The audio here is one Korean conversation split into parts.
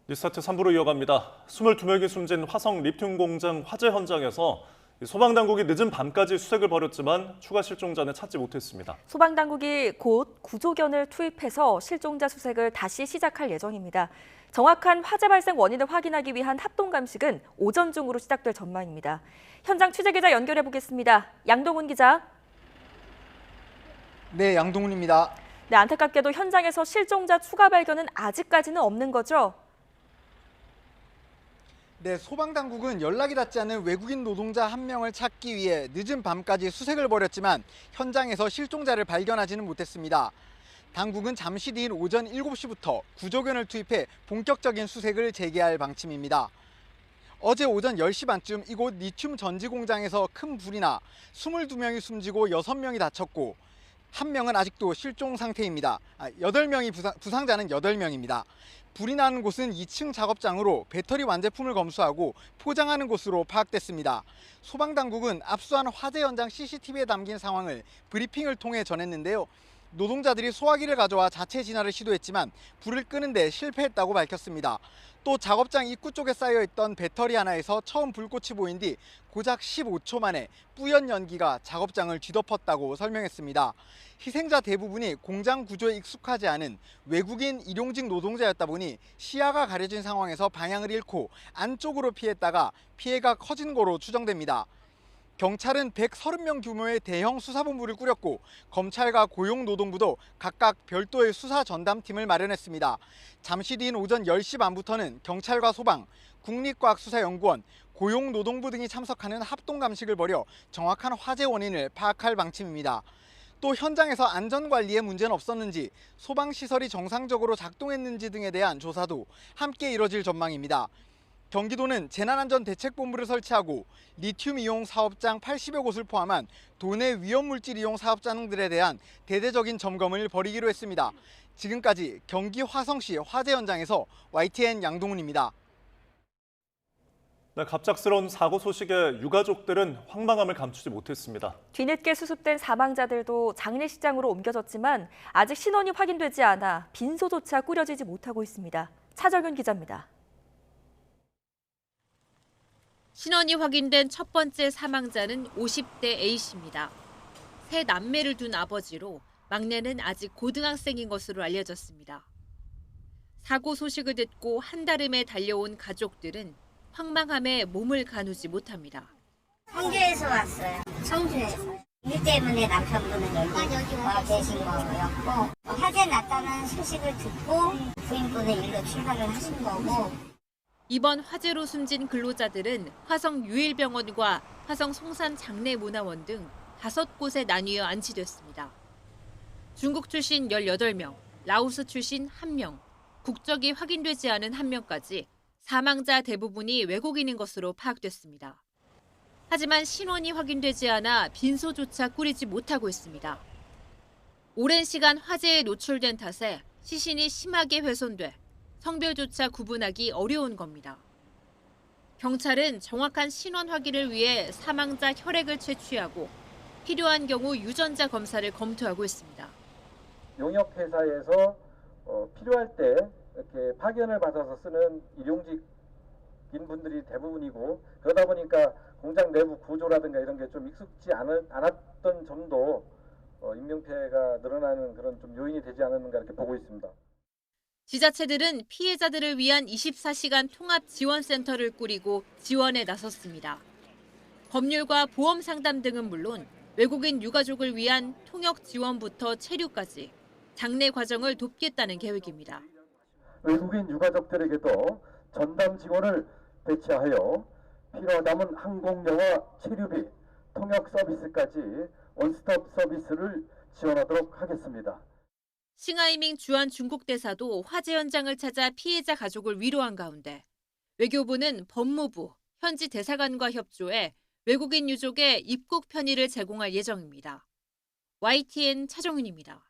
뉴스타트 3부로 이어갑니다. 22명이 숨진 화성 리튬 공장 화재 현장에서 소방당국이 늦은 밤까지 수색을 벌였지만 추가 실종자는 찾지 못했습니다. 소방당국이 곧 구조견을 투입해서 실종자 수색을 다시 시작할 예정입니다. 정확한 화재 발생 원인을 확인하기 위한 합동 감식은 오전 중으로 시작될 전망입니다. 현장 취재기자 연결해 보겠습니다. 양동훈 기자. 네, 양동훈입니다. 네, 안타깝게도 현장에서 실종자 추가 발견은 아직까지는 없는 거죠? 네, 소방당국은 연락이 닿지 않은 외국인 노동자 한 명을 찾기 위해 늦은 밤까지 수색을 벌였지만 현장에서 실종자를 발견하지는 못했습니다. 당국은 잠시 뒤인 오전 7시부터 구조견을 투입해 본격적인 수색을 재개할 방침입니다. 어제 오전 10시 반쯤 이곳 리튬 전지 공장에서 큰 불이 나 22명이 숨지고 6명이 다쳤고 1명은 아직도 실종 상태입니다. 8명이 부상자는 8명입니다. 불이 나는 곳은 2층 작업장으로 배터리 완제품을 검수하고 포장하는 곳으로 파악됐습니다. 소방당국은 압수한 화재 현장 CCTV에 담긴 상황을 브리핑을 통해 전했는데요. 노동자들이 소화기를 가져와 자체 진화를 시도했지만 불을 끄는 데 실패했다고 밝혔습니다. 또 작업장 입구 쪽에 쌓여있던 배터리 하나에서 처음 불꽃이 보인 뒤 고작 15초 만에 뿌연 연기가 작업장을 뒤덮었다고 설명했습니다. 희생자 대부분이 공장 구조에 익숙하지 않은 외국인 일용직 노동자였다 보니 시야가 가려진 상황에서 방향을 잃고 안쪽으로 피했다가 피해가 커진 거로 추정됩니다. 경찰은 130명 규모의 대형 수사본부를 꾸렸고 검찰과 고용노동부도 각각 별도의 수사 전담팀을 마련했습니다. 잠시 뒤인 오전 10시 반부터는 경찰과 소방, 국립과학수사연구원, 고용노동부 등이 참석하는 합동감식을 벌여 정확한 화재 원인을 파악할 방침입니다. 또 현장에서 안전관리에 문제는 없었는지, 소방시설이 정상적으로 작동했는지 등에 대한 조사도 함께 이뤄질 전망입니다. 경기도는 재난안전대책본부를 설치하고 리튬 이용 사업장 80여 곳을 포함한 도내 위험물질 이용 사업장들에 대한 대대적인 점검을 벌이기로 했습니다. 지금까지 경기 화성시 화재 현장에서 YTN 양동훈입니다. 네, 갑작스러운 사고 소식에 유가족들은 황망함을 감추지 못했습니다. 뒤늦게 수습된 사망자들도 장례식장으로 옮겨졌지만 아직 신원이 확인되지 않아 빈소조차 꾸려지지 못하고 있습니다. 차정윤 기자입니다. 신원이 확인된 첫 번째 사망자는 50대 A씨입니다. 세 남매를 둔 아버지로 막내는 아직 고등학생인 것으로 알려졌습니다. 사고 소식을 듣고 한달음에 달려온 가족들은 황망함에 몸을 가누지 못합니다. 청주에서 왔어요. 청주에서. 일 때문에 남편분은 여기 와 계신 거였고 화재 났다는 소식을 듣고 부인분은 일로 출발을 하신 거고. 이번 화재로 숨진 근로자들은 화성 유일병원과 화성 송산 장례문화원 등 5곳에 나뉘어 안치됐습니다. 중국 출신 18명, 라오스 출신 1명, 국적이 확인되지 않은 1명까지 사망자 대부분이 외국인인 것으로 파악됐습니다. 하지만 신원이 확인되지 않아 빈소조차 꾸리지 못하고 있습니다. 오랜 시간 화재에 노출된 탓에 시신이 심하게 훼손돼 성별조차 구분하기 어려운 겁니다. 경찰은 정확한 신원 확인을 위해 사망자 혈액을 채취하고 필요한 경우 유전자 검사를 검토하고 있습니다. 용역회사에서 필요할 때 이렇게 파견을 받아서 쓰는 일용직인 분들이 대부분이고 그러다 보니까 공장 내부 구조라든가 이런 게 좀 익숙지 않았던 점도 인명피해가 늘어나는 그런 좀 요인이 되지 않았는가 이렇게 보고 있습니다. 지자체들은 피해자들을 위한 24시간 통합 지원센터를 꾸리고 지원에 나섰습니다. 법률과 보험 상담 등은 물론 외국인 유가족을 위한 통역 지원부터 체류까지 장례 과정을 돕겠다는 계획입니다. 외국인 유가족들에게도 전담 직원을 배치하여 필요하다면 항공료와 체류비, 통역 서비스까지 원스톱 서비스를 지원하도록 하겠습니다. 싱하이밍 주한 중국 대사도 화재 현장을 찾아 피해자 가족을 위로한 가운데 외교부는 법무부, 현지 대사관과 협조해 외국인 유족에 입국 편의를 제공할 예정입니다. YTN 차정윤입니다.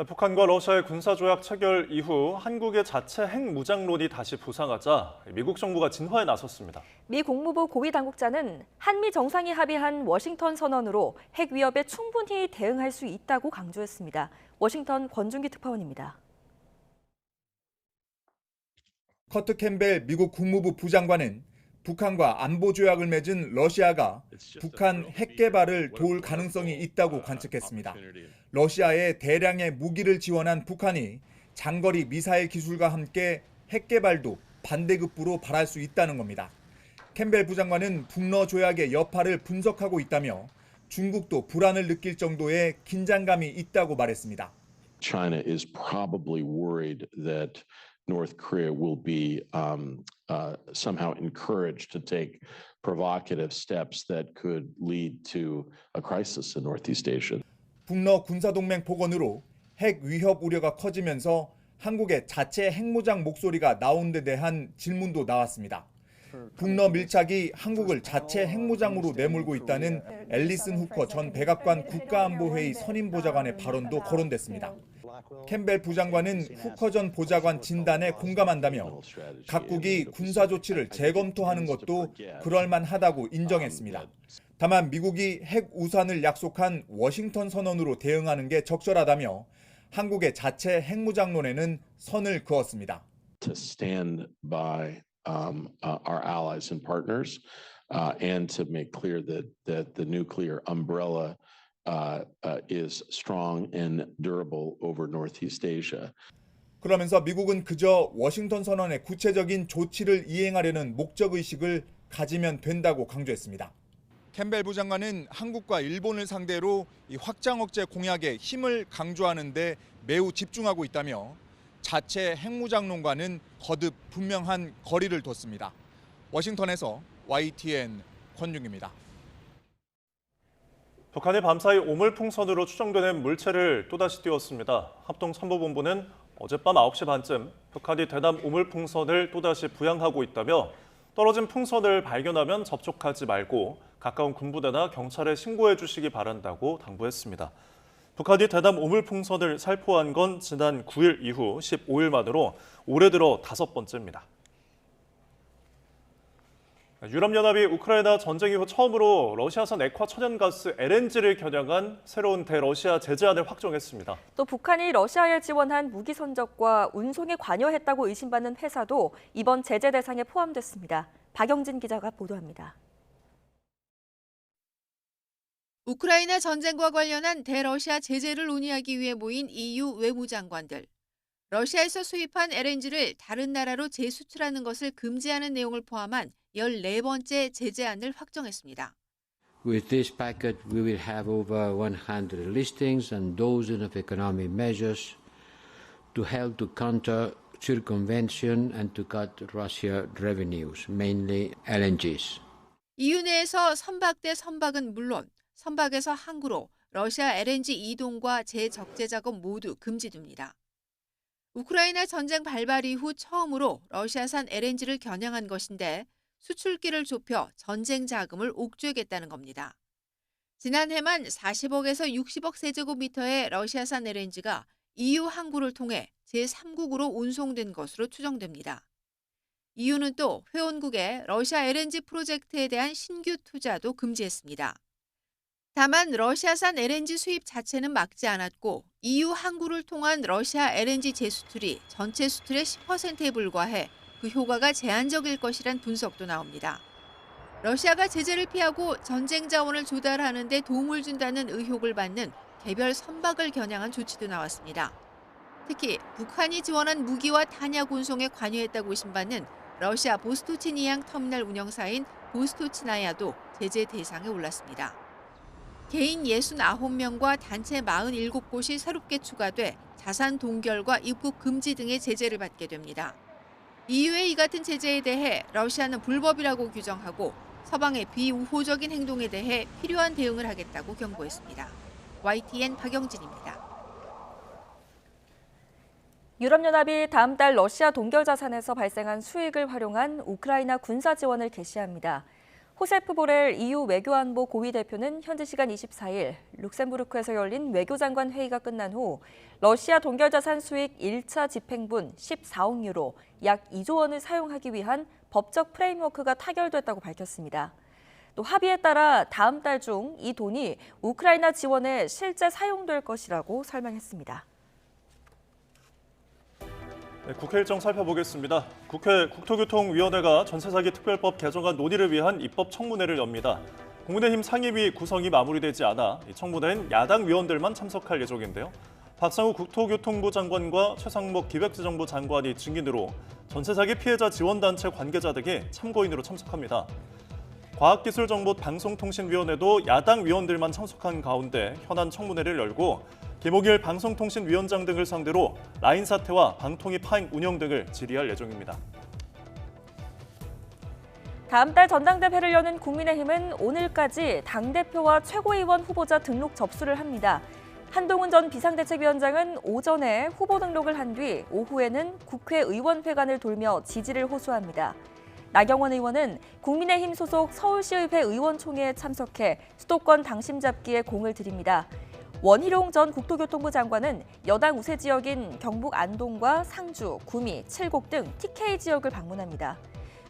북한과 러시아의 군사조약 체결 이후 한국의 자체 핵무장론이 다시 부상하자 미국 정부가 진화에 나섰습니다. 미 국무부 고위 당국자는 한미 정상이 합의한 워싱턴 선언으로 핵 위협에 충분히 대응할 수 있다고 강조했습니다. 워싱턴 권준기 특파원입니다. 커트 캠벨 미국 국무부 부장관은 북한과 안보 조약을 맺은 러시아가 북한 핵 개발을 도울 가능성이 있다고 관측했습니다. 러시아에 대량의 무기를 지원한 북한이 장거리 미사일 기술과 함께 핵 개발도 반대급부로 바랄 수 있다는 겁니다. 캠벨 부장관은 북러 조약의 여파를 분석하고 있다며 중국도 불안을 느낄 정도의 긴장감이 있다고 말했습니다. China is probably worried that North Korea will be somehow encouraged to take provocative steps that could lead to a crisis in Northeast Asia. 북러 군사동맹 복원으로 핵 위협 우려가 커지면서 한국의 자체 핵무장 목소리가 나온 데 대한 질문도 나왔습니다. 북러 밀착이 한국을 자체 핵무장으로 내몰고 있다는 앨리슨 후커 전 백악관 국가안보회의 선임보좌관의 발언도 거론됐습니다. 캠벨 부장관은 후커 전 보좌관 진단에 공감한다며 각국이 군사 조치를 재검토하는 것도 그럴만하다고 인정했습니다. 다만 미국이 핵 우산을 약속한 워싱턴 선언으로 대응하는 게 적절하다며 한국의 자체 핵무장론에는 선을 그었습니다. To stand by our allies and partners and to make clear that the nuclear umbrella is strong and durable over Northeast Asia. 그러면서 미국은 그저 워싱턴 선언의 구체적인 조치를 이행하려는 목적의식을 가지면 된다고 강조했습니다. 캠벨 부장관은 한국과 일본을 상대로 이 확장 억제 공약의 힘을 강조하는 데 매우 집중하고 있다며 자체 핵무장론과는 거듭 분명한 거리를 뒀습니다. 워싱턴에서 YTN 권중입니다. 북한이 밤사이 오물풍선으로 추정되는 물체를 또다시 띄웠습니다. 합동参謀본부는 어젯밤 9시 반쯤 북한이 대남 오물풍선을 또다시 부양하고 있다며 떨어진 풍선을 발견하면 접촉하지 말고 가까운 군부대나 경찰에 신고해 주시기 바란다고 당부했습니다. 북한이 대남 오물풍선을 살포한 건 지난 9일 이후 15일 만으로 올해 들어 5번째입니다. 유럽연합이 우크라이나 전쟁 이후 처음으로 러시아산 액화 천연가스 LNG를 겨냥한 새로운 대러시아 제재안을 확정했습니다. 또 북한이 러시아에 지원한 무기 선적과 운송에 관여했다고 의심받는 회사도 이번 제재 대상에 포함됐습니다. 박영진 기자가 보도합니다. 우크라이나 전쟁과 관련한 대러시아 제재를 논의하기 위해 모인 EU 외무장관들. 러시아에서 수입한 LNG를 다른 나라로 재수출하는 것을 금지하는 내용을 포함한 14번째 제재안을 확정했습니다. With this package, we will have over 100 listings and dozens of economic measures to help to counter circumvention and to cut Russia revenues, mainly LNGs. EU 내에서 선박 대 선박은 물론 선박에서 항구로 러시아 LNG 이동과 재적재 작업 모두 금지됩니다. 우크라이나 전쟁 발발 이후 처음으로 러시아산 LNG를 겨냥한 것인데 수출기를 좁혀 전쟁 자금을 옥죄겠다는 겁니다. 지난해만 40억에서 60억 세제곱미터의 러시아산 LNG가 EU 항구를 통해 제3국으로 운송된 것으로 추정됩니다. EU는 또 회원국의 러시아 LNG 프로젝트에 대한 신규 투자도 금지했습니다. 다만 러시아산 LNG 수입 자체는 막지 않았고 EU 항구를 통한 러시아 LNG 재수출이 전체 수출의 10%에 불과해 그 효과가 제한적일 것이란 분석도 나옵니다. 러시아가 제재를 피하고 전쟁 자원을 조달하는 데 도움을 준다는 의혹을 받는 개별 선박을 겨냥한 조치도 나왔습니다. 특히 북한이 지원한 무기와 탄약 운송에 관여했다고 의심받는 러시아 보스토치니양 터미널 운영사인 보스토치나야도 제재 대상에 올랐습니다. 개인 69명과 단체 47곳이 새롭게 추가돼 자산 동결과 입국 금지 등의 제재를 받게 됩니다. EU의 이 같은 제재에 대해 러시아는 불법이라고 규정하고 서방의 비우호적인 행동에 대해 필요한 대응을 하겠다고 경고했습니다. YTN 박영진입니다. 유럽연합이 다음 달 러시아 동결 자산에서 발생한 수익을 활용한 우크라이나 군사 지원을 개시합니다. 호세프 보렐 EU 외교안보 고위 대표는 현지 시간 24일 룩셈부르크에서 열린 외교장관 회의가 끝난 후 러시아 동결 자산 수익 1차 집행분 14억 유로, 약 2조 원을 사용하기 위한 법적 프레임워크가 타결됐다고 밝혔습니다. 또 합의에 따라 다음 달 중 이 돈이 우크라이나 지원에 실제 사용될 것이라고 설명했습니다. 네, 국회 일정 살펴보겠습니다. 국회 국토교통위원회가 전세사기 특별법 개정안 논의를 위한 입법 청문회를 엽니다. 국민의힘 상임위 구성이 마무리되지 않아 이 청문회엔 야당 위원들만 참석할 예정인데요. 박상우 국토교통부 장관과 최상목 기획재정부 장관이 증인으로 전세사기 피해자 지원단체 관계자 등이 참고인으로 참석합니다. 과학기술정보방송통신위원회도 야당 위원들만 참석한 가운데 현안 청문회를 열고 김옥일 방송통신위원장 등을 상대로 라인 사태와 방통위 파행 운영 등을 질의할 예정입니다. 다음 달 전당대회를 여는 국민의힘은 오늘까지 당대표와 최고위원 후보자 등록 접수를 합니다. 한동훈 전 비상대책위원장은 오전에 후보 등록을 한 뒤 오후에는 국회의원회관을 돌며 지지를 호소합니다. 나경원 의원은 국민의힘 소속 서울시의회 의원총회에 참석해 수도권 당심 잡기에 공을 들입니다. 원희룡 전 국토교통부 장관은 여당 우세 지역인 경북 안동과 상주, 구미, 칠곡 등 TK 지역을 방문합니다.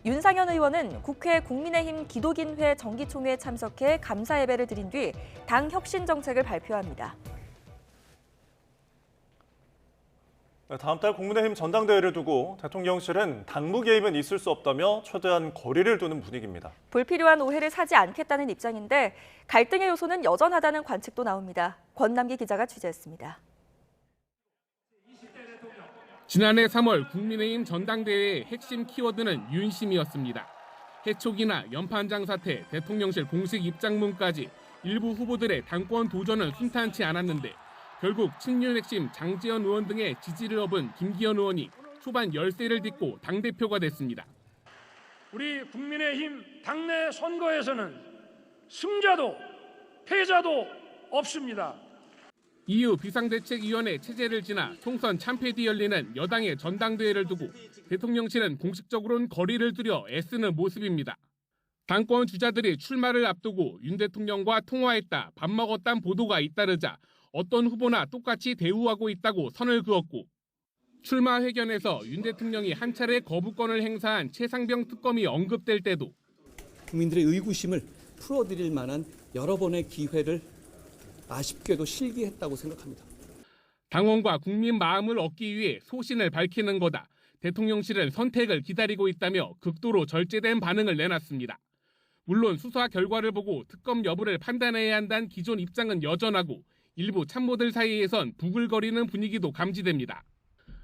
윤상현 의원은 국회 국민의힘 기독인회 정기총회에 참석해 감사 예배를 드린 뒤 당 혁신 정책을 발표합니다. 다음 달 국민의힘 전당대회를 두고 대통령실은 당무 개입은 있을 수 없다며 최대한 거리를 두는 분위기입니다. 불필요한 오해를 사지 않겠다는 입장인데 갈등의 요소는 여전하다는 관측도 나옵니다. 권남기 기자가 취재했습니다. 지난해 3월 국민의힘 전당대회의 핵심 키워드는 윤심이었습니다. 해촉이나 연판장 사태, 대통령실 공식 입장문까지 일부 후보들의 당권 도전은 순탄치 않았는데 결국 친윤 핵심 장제원 의원 등의 지지를 얻은 김기현 의원이 초반 열세를 딛고 당대표가 됐습니다. 우리 국민의힘 당내 선거에서는 승자도 패자도 없습니다. 이후 비상대책위원회 체제를 지나 총선 참패 뒤 열리는 여당의 전당대회를 두고 대통령실은 공식적으로는 거리를 두려 애쓰는 모습입니다. 당권 주자들이 출마를 앞두고 윤 대통령과 통화했다, 밥 먹었다는 보도가 잇따르자 어떤 후보나 똑같이 대우하고 있다고 선을 그었고 출마 회견에서 윤 대통령이 한 차례 거부권을 행사한 최상병 특검이 언급될 때도 국민들의 의구심을 풀어드릴 만한 여러 번의 기회를 아쉽게도 실기했다고 생각합니다. 당원과 국민 마음을 얻기 위해 소신을 밝히는 거다. 대통령실은 선택을 기다리고 있다며 극도로 절제된 반응을 내놨습니다. 물론 수사 결과를 보고 특검 여부를 판단해야 한다는 기존 입장은 여전하고 일부 참모들 사이에선 부글거리는 분위기도 감지됩니다.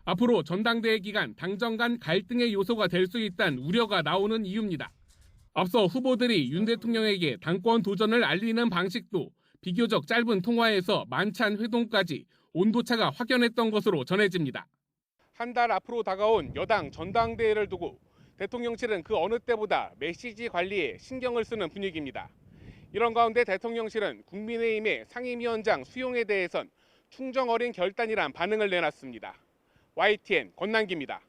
앞으로 전당대회 기간 당정 간 갈등의 요소가 될 수 있다는 우려가 나오는 이유입니다. 앞서 후보들이 윤 대통령에게 당권 도전을 알리는 방식도 비교적 짧은 통화에서 만찬 회동까지 온도차가 확연했던 것으로 전해집니다. 한 달 앞으로 다가온 여당 전당대회를 두고 대통령실은 그 어느 때보다 메시지 관리에 신경을 쓰는 분위기입니다. 이런 가운데 대통령실은 국민의힘의 상임위원장 수용에 대해선 충정 어린 결단이란 반응을 내놨습니다. YTN 권남기입니다.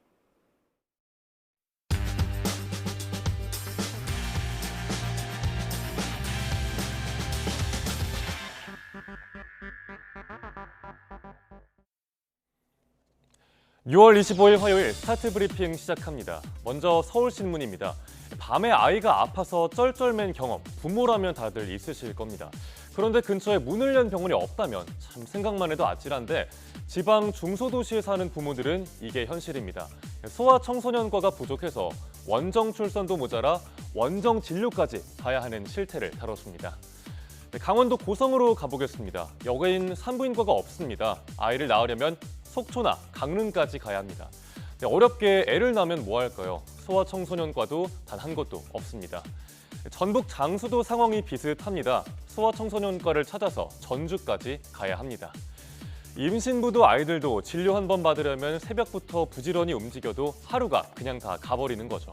(6월 25일) 화요일 스타트 브리핑 시작합니다. 먼저 서울신문입니다. 밤에 아이가 아파서 쩔쩔맨 경험, 부모라면 다들 있으실 겁니다. 그런데 근처에 문을 연 병원이 없다면 참 생각만 해도 아찔한데 지방 중소도시에 사는 부모들은 이게 현실입니다. 소아청소년과가 부족해서 원정 출산도 모자라 원정 진료까지 가야 하는 실태를 다뤘습니다. 강원도 고성으로 가보겠습니다. 여긴 산부인과가 없습니다. 아이를 낳으려면 속초나 강릉까지 가야 합니다. 어렵게 애를 낳으면 뭐 할까요? 소아청소년과도 단 한 곳도 없습니다. 전북 장수도 상황이 비슷합니다. 소아청소년과를 찾아서 전주까지 가야 합니다. 임신부도 아이들도 진료 한 번 받으려면 새벽부터 부지런히 움직여도 하루가 그냥 다 가버리는 거죠.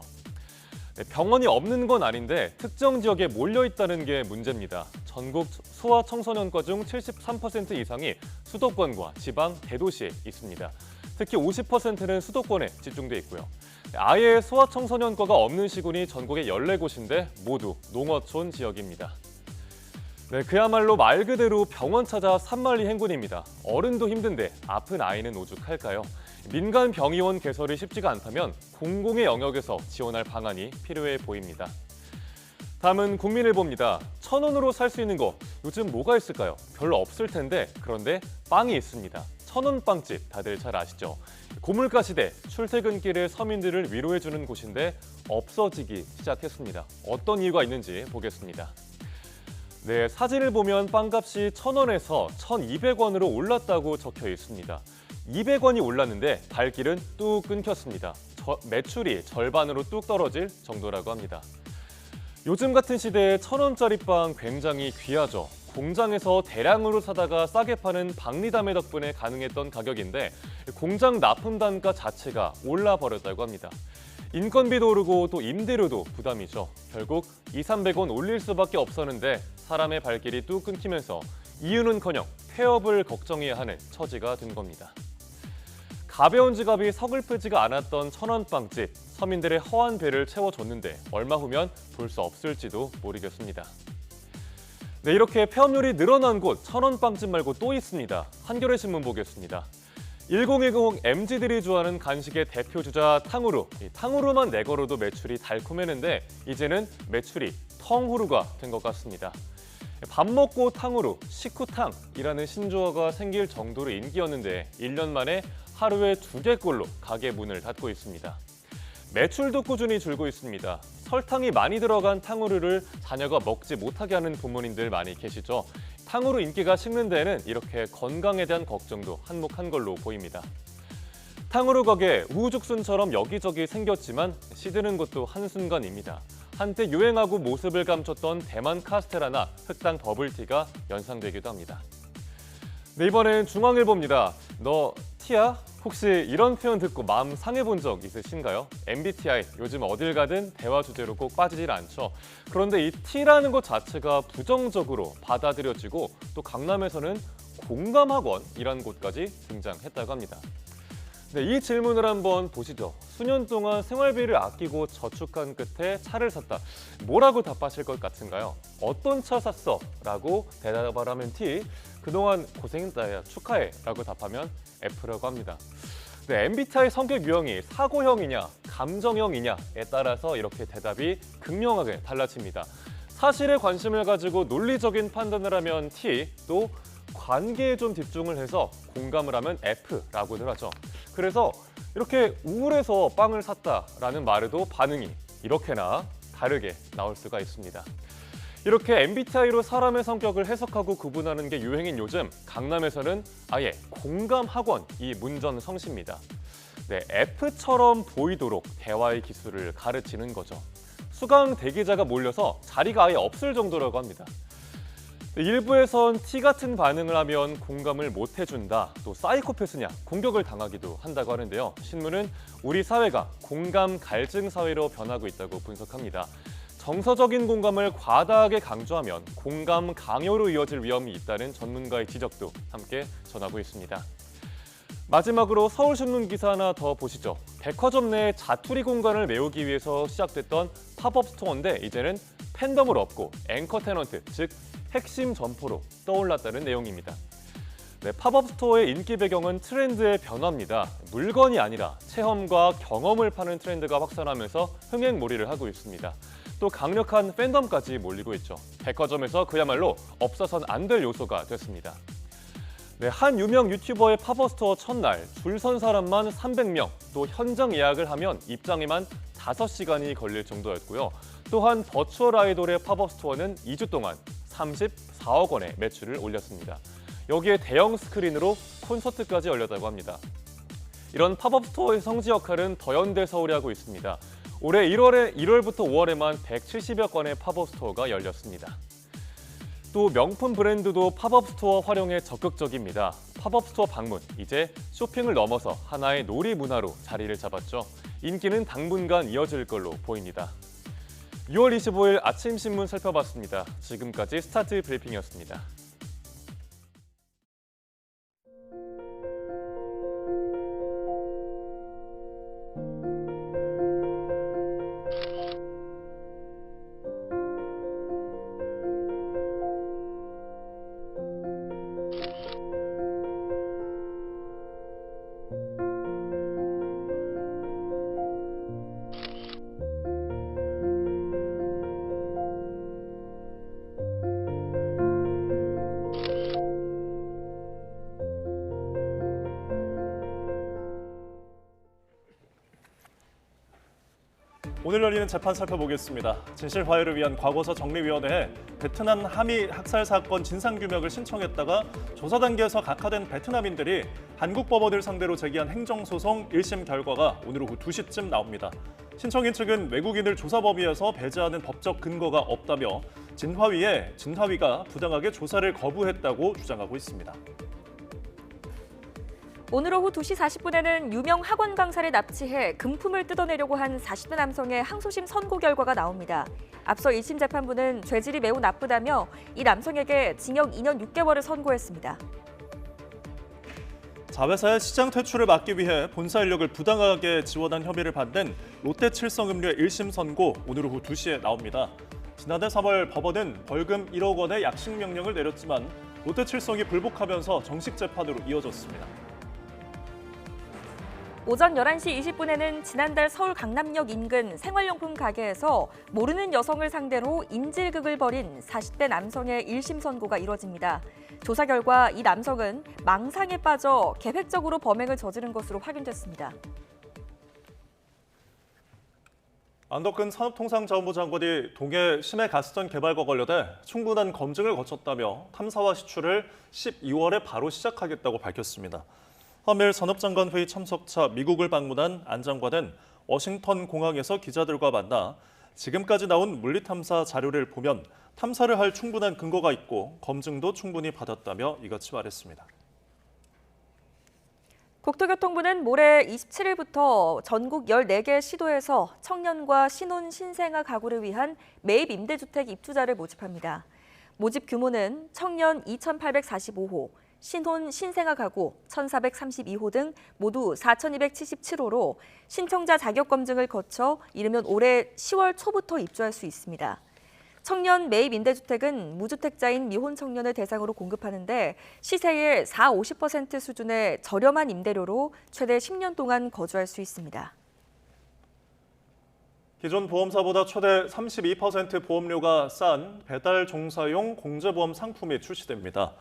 병원이 없는 건 아닌데 특정 지역에 몰려있다는 게 문제입니다. 전국 소아청소년과 중 73% 이상이 수도권과 지방 대도시에 있습니다. 특히 50%는 수도권에 집중돼 있고요. 아예 소아청소년과가 없는 시군이 전국에 14곳인데 모두 농어촌 지역입니다. 네, 그야말로 말 그대로 병원 찾아 산만리 행군입니다. 어른도 힘든데 아픈 아이는 오죽할까요? 민간 병의원 개설이 쉽지가 않다면 공공의 영역에서 지원할 방안이 필요해 보입니다. 다음은 국민일보입니다. 1,000원으로 살 수 있는 거 요즘 뭐가 있을까요? 별로 없을 텐데 그런데 빵이 있습니다. 천원빵집 다들 잘 아시죠? 고물가 시대 출퇴근길에 서민들을 위로해주는 곳인데 없어지기 시작했습니다. 어떤 이유가 있는지 보겠습니다. 네, 사진을 보면 빵값이 1,000원에서 1,200원으로 올랐다고 적혀 있습니다. 200원이 올랐는데 발길은 뚝 끊겼습니다. 매출이 절반으로 뚝 떨어질 정도라고 합니다. 요즘 같은 시대에 1,000원짜리 빵 굉장히 귀하죠. 공장에서 대량으로 사다가 싸게 파는 박리담의 덕분에 가능했던 가격인데 공장 납품 단가 자체가 올라버렸다고 합니다. 인건비도 오르고 또 임대료도 부담이죠. 결국 200~300원 올릴 수밖에 없었는데 사람의 발길이 뚝 끊기면서 이유는커녕 폐업을 걱정해야 하는 처지가 된 겁니다. 가벼운 지갑이 서글프지가 않았던 1,000원빵집, 서민들의 허한 배를 채워줬는데 얼마 후면 볼 수 없을지도 모르겠습니다. 네, 이렇게 폐업률이 늘어난 곳 1,000원빵집 말고 또 있습니다. 한겨레 신문 보겠습니다. 1010 MZ들이 좋아하는 간식의 대표 주자 탕후루. 이 탕후루만 내걸어도 매출이 달콤했는데 이제는 매출이 텅후루가 된 것 같습니다. 밥 먹고 탕후루, 식후탕이라는 신조어가 생길 정도로 인기였는데 1년 만에 하루에 2개꼴로 가게 문을 닫고 있습니다. 매출도 꾸준히 줄고 있습니다. 설탕이 많이 들어간 탕후루를 자녀가 먹지 못하게 하는 부모님들 많이 계시죠. 탕후루 인기가 식는 데에는 이렇게 건강에 대한 걱정도 한몫한 걸로 보입니다. 탕후루 가게 우후죽순처럼 여기저기 생겼지만 시드는 것도 한순간입니다. 한때 유행하고 모습을 감췄던 대만 카스테라나 흑당 버블티가 연상되기도 합니다. 네, 이번엔 중앙일보입니다. 너 티야? 혹시 이런 표현 듣고 마음 상해본 적 있으신가요? MBTI 요즘 어딜 가든 대화 주제로 꼭 빠지질 않죠. 그런데 이 T라는 것 자체가 부정적으로 받아들여지고 또 강남에서는 공감학원이라는 곳까지 등장했다고 합니다. 네, 이 질문을 한번 보시죠. 수년 동안 생활비를 아끼고 저축한 끝에 차를 샀다. 뭐라고 답하실 것 같은가요? 어떤 차 샀어? 라고 대답을 하면 T, 그동안 고생했다, 야, 축하해 라고 답하면 F라고 합니다. 네, MBTI 성격 유형이 사고형이냐, 감정형이냐에 따라서 이렇게 대답이 극명하게 달라집니다. 사실에 관심을 가지고 논리적인 판단을 하면 T, 또 관계에 좀 집중을 해서 공감을 하면 F라고들 하죠. 그래서 이렇게 우울해서 빵을 샀다라는 말에도 반응이 이렇게나 다르게 나올 수가 있습니다. 이렇게 MBTI로 사람의 성격을 해석하고 구분하는 게 유행인 요즘, 강남에서는 아예 공감학원이 문전성시입니다. 네, F처럼 보이도록 대화의 기술을 가르치는 거죠. 수강 대기자가 몰려서 자리가 아예 없을 정도라고 합니다. 일부에선 T 같은 반응을 하면 공감을 못 해준다, 또 사이코패스냐 공격을 당하기도 한다고 하는데요. 신문은 우리 사회가 공감 갈증 사회로 변하고 있다고 분석합니다. 정서적인 공감을 과다하게 강조하면 공감 강요로 이어질 위험이 있다는 전문가의 지적도 함께 전하고 있습니다. 마지막으로 서울신문 기사 하나 더 보시죠. 백화점 내 자투리 공간을 메우기 위해서 시작됐던 팝업 스토어인데 이제는 팬덤을 업고 앵커 테넌트, 즉 핵심 점포로 떠올랐다는 내용입니다. 네, 팝업 스토어의 인기 배경은 트렌드의 변화입니다. 물건이 아니라 체험과 경험을 파는 트렌드가 확산하면서 흥행몰이를 하고 있습니다. 또 강력한 팬덤까지 몰리고 있죠. 백화점에서 그야말로 없어선 안 될 요소가 됐습니다. 네, 한 유명 유튜버의 팝업 스토어 첫날 줄 선 사람만 300명, 또 현장 예약을 하면 입장에만 5시간이 걸릴 정도였고요. 또한 버추얼 아이돌의 팝업 스토어는 2주 동안 34억 원의 매출을 올렸습니다. 여기에 대형 스크린으로 콘서트까지 열렸다고 합니다. 이런 팝업 스토어의 성지 역할은 더현대 서울이 하고 있습니다. 올해 1월부터 5월에만 170여 건의 팝업 스토어가 열렸습니다. 또 명품 브랜드도 팝업 스토어 활용에 적극적입니다. 팝업 스토어 방문, 이제 쇼핑을 넘어서 하나의 놀이 문화로 자리를 잡았죠. 인기는 당분간 이어질 걸로 보입니다. 6월 25일 아침 신문 살펴봤습니다. 지금까지 스타트 브리핑이었습니다. 오늘 열리는 재판 살펴보겠습니다. 진실 화해를 위한 과거사 정리위원회에 베트남 하미 학살 사건 진상규명을 신청했다가 조사 단계에서 각하된 베트남인들이 한국 법원을 상대로 제기한 행정소송 1심 결과가 오늘 오후 2시쯤 나옵니다. 신청인 측은 외국인을 조사 범위에서 배제하는 법적 근거가 없다며 진화위가 부당하게 조사를 거부했다고 주장하고 있습니다. 오늘 오후 2시 40분에는 유명 학원 강사를 납치해 금품을 뜯어내려고 한 40대 남성의 항소심 선고 결과가 나옵니다. 앞서 1심 재판부는 죄질이 매우 나쁘다며 이 남성에게 징역 2년 6개월을 선고했습니다. 자회사의 시장 퇴출을 막기 위해 본사 인력을 부당하게 지원한 혐의를 받는 롯데칠성음료의 1심 선고 오늘 오후 2시에 나옵니다. 지난해 3월 법원은 벌금 1억 원의 약식 명령을 내렸지만 롯데칠성이 불복하면서 정식 재판으로 이어졌습니다. 오전 11시 20분에는 지난달 서울 강남역 인근 생활용품 가게에서 모르는 여성을 상대로 인질극을 벌인 40대 남성의 1심 선고가 이뤄집니다. 조사 결과 이 남성은 망상에 빠져 계획적으로 범행을 저지른 것으로 확인됐습니다. 안덕근 산업통상자원부 장관이 동해 심해 가스전 개발과 관련해 충분한 검증을 거쳤다며 탐사와 시추를 12월에 바로 시작하겠다고 밝혔습니다. 한미일 산업장관회의 참석차 미국을 방문한 안 장관은 워싱턴 공항에서 기자들과 만나 지금까지 나온 물리탐사 자료를 보면 탐사를 할 충분한 근거가 있고 검증도 충분히 받았다며 이같이 말했습니다. 국토교통부는 모레 27일부터 전국 14개 시도에서 청년과 신혼 신생아 가구를 위한 매입 임대주택 입주자를 모집합니다. 모집 규모는 청년 2,845호, 신혼 신생아 가구 1,432호 등 모두 4,277호로 신청자 자격 검증을 거쳐 이르면 올해 10월 초부터 입주할 수 있습니다. 청년 매입 임대주택은 무주택자인 미혼 청년을 대상으로 공급하는데 시세의 40~50% 수준의 저렴한 임대료로 최대 10년 동안 거주할 수 있습니다. 기존 보험사보다 최대 32% 보험료가 싼 배달 종사용 공제보험 상품이 출시됩니다.